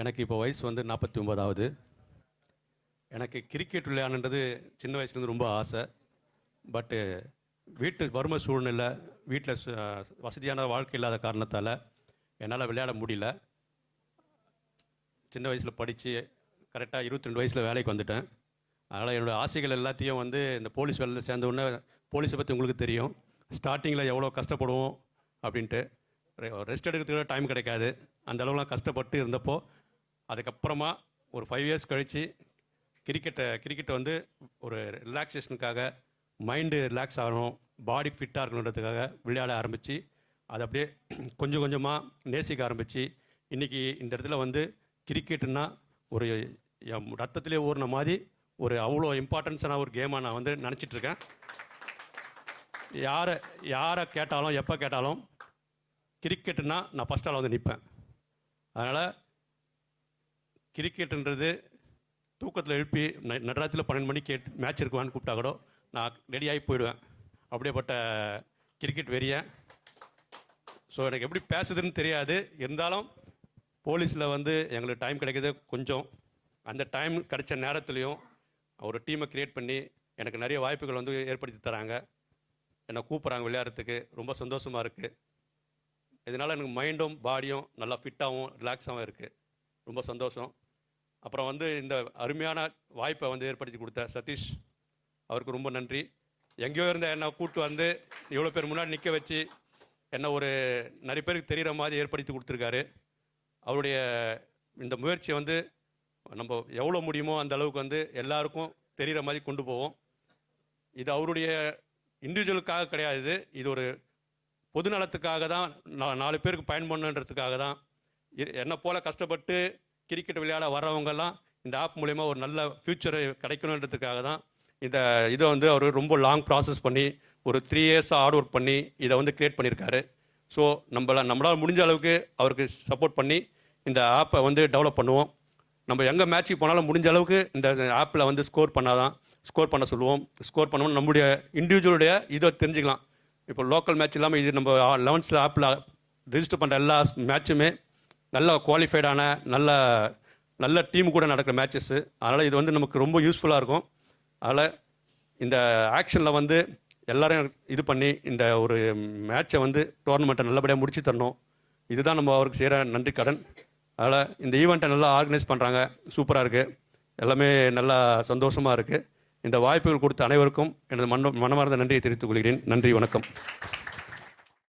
எனக்கு இப்போ வயசு வந்து 49ஆவது. எனக்கு கிரிக்கெட் விளையாடுன்றது சின்ன வயசுலேருந்து ரொம்ப ஆசை. பட்டு வீட்டு வறுமை சூழ்நிலை, வீட்டில் வசதியான வாழ்க்கை இல்லாத காரணத்தால் என்னால் விளையாட முடியல. சின்ன வயசில் படித்து கரெக்டாக 22 வயசில் வேலைக்கு வந்துட்டேன். அதனால் என்னோடய ஆசைகள் எல்லாத்தையும் வந்து இந்த போலீஸ் வேலையில் சேர்ந்த உடனே, போலீஸை பற்றி உங்களுக்கு தெரியும், ஸ்டார்டிங்கில் எவ்வளோ கஷ்டப்படுவோம் அப்படின்ட்டு. ரெஸ்ட் எடுக்கிறதுக்கு டைம் கிடைக்காது. அந்த அளவுலாம் கஷ்டப்பட்டு இருந்தப்போ, அதுக்கப்புறமா ஒரு 5 இயர்ஸ் கழித்து கிரிக்கெட்டை வந்து ஒரு ரிலாக்ஸேஷனுக்காக, மைண்டு ரிலாக்ஸ் ஆகணும், பாடி ஃபிட்டாக இருக்கணுன்றதுக்காக விளையாட ஆரம்பித்து, அதை அப்படியே கொஞ்சம் கொஞ்சமாக நேசிக்க ஆரம்பித்து, இன்றைக்கி இந்த இடத்துல வந்து கிரிக்கெட்டுன்னா ஒரு என் ரத்தத்திலே ஊறின மாதிரி ஒரு அவ்வளோ இம்பார்ட்டன்ஸான ஒரு கேமாக நான் வந்து நினச்சிட்ருக்கேன். யாரை கேட்டாலும், எப்போ கேட்டாலும் கிரிக்கெட்டுன்னா நான் ஃபஸ்ட் ஆள் வந்து நிற்பேன். அதனால் கிரிக்கெட்டுன்றது தூக்கத்தில் எழுப்பி நடுராத்திரியில் 12 மணிக்கு மேட்ச் இருக்குவான்னு கூப்பிட்டா கூட நான் ரெடியாகி போயிடுவேன். அப்படியேப்பட்ட கிரிக்கெட் வெறியன். ஸோ எனக்கு எப்படி பேசுதுன்னு தெரியாது. இருந்தாலும் போலீஸில் வந்து எங்களுக்கு டைம் கிடைக்கிது கொஞ்சம். அந்த டைம் கிடைச்ச நேரத்துலையும் ஒரு டீமை க்ரியேட் பண்ணி எனக்கு நிறைய வாய்ப்புகள் வந்து ஏற்படுத்தி தராங்க. என்னை கூப்பிட்றாங்க விளையாடுறதுக்கு. ரொம்ப சந்தோஷமாக இருக்குது. இதனால் எனக்கு மைண்டும் பாடியும் நல்லா ஃபிட்டாகவும் ரிலாக்ஸாகவும் இருக்குது. ரொம்ப சந்தோஷம். அப்புறம் வந்து இந்த அருமையான வாய்ப்பை வந்து ஏற்படுத்தி கொடுத்த சதீஷ் அவருக்கு ரொம்ப நன்றி. எங்கேயோ இருந்த என்னை கூப்பிட்டு வந்து இவ்வளோ பேர் முன்னாடி நிற்க வச்சு என்னை ஒரு நிறைய பேருக்கு தெரிகிற மாதிரி ஏற்படுத்தி கொடுத்துருக்காரு. அவருடைய இந்த முயற்சியை வந்து நம்ம எவ்வளோ முடியுமோ அந்த அளவுக்கு வந்து எல்லாருக்கும் தெரிகிற மாதிரி கொண்டு போவோம். இது அவருடைய இண்டிவிஜுவலுக்காக கிடையாது. இது ஒரு பொதுநலத்துக்காக தான், 4 பேருக்கு பயன்படணுன்றதுக்காக தான். என்னை போல் கஷ்டப்பட்டு கிரிக்கெட் விளையாட வர்றவங்கெல்லாம் இந்த ஆப் மூலயமா ஒரு நல்ல ஃப்யூச்சர் கிடைக்கணுன்றதுக்காக தான் இதை வந்து அவர் ரொம்ப லாங் ப்ராசஸ் பண்ணி ஒரு 3 இயர்ஸாக ஹார்ட் ஒர்க் பண்ணி இதை வந்து க்ரியேட் பண்ணியிருக்காரு. ஸோ நம்மளால் முடிஞ்ச அளவுக்கு அவருக்கு சப்போர்ட் பண்ணி இந்த ஆப்பை வந்து டெவலப் பண்ணுவோம். நம்ம எங்கே மேட்ச்சுக்கு போனாலும் முடிஞ்ச அளவுக்கு இந்த ஆப்பில் வந்து ஸ்கோர் பண்ண சொல்லுவோம். ஸ்கோர் பண்ணோம்னா நம்முடைய இண்டிவிஜுவலுடைய இதை தெரிஞ்சுக்கலாம். இப்போ லோக்கல் மேட்ச் இல்லாமல் இது நம்ம 11th ஆப்பில் ரெஜிஸ்டர் பண்ணுற எல்லா மேட்சுமே நல்ல குவாலிஃபைடான நல்ல டீம் கூட நடக்கிற மேட்சஸ்ஸு. அதனால் இது வந்து நமக்கு ரொம்ப யூஸ்ஃபுல்லாக இருக்கும். அதனால் இந்த ஆக்ஷனில் வந்து எல்லோரும் இது பண்ணி இந்த ஒரு மேட்சை வந்து டோர்னமெண்ட்டை நல்லபடியாக முடிச்சு தரணும். இதுதான் நம்ம அவருக்கு செய்கிற நன்றி கடன். அதனால் இந்த ஈவெண்ட்டை நல்லா ஆர்கனைஸ் பண்ணுறாங்க. சூப்பராக இருக்குது. எல்லாமே நல்லா சந்தோஷமாக இருக்குது. இந்த வாய்ப்புகள் கொடுத்த அனைவருக்கும் எனது மனமார்ந்த நன்றியை தெரிவித்துக் கொள்கிறேன். நன்றி, வணக்கம்.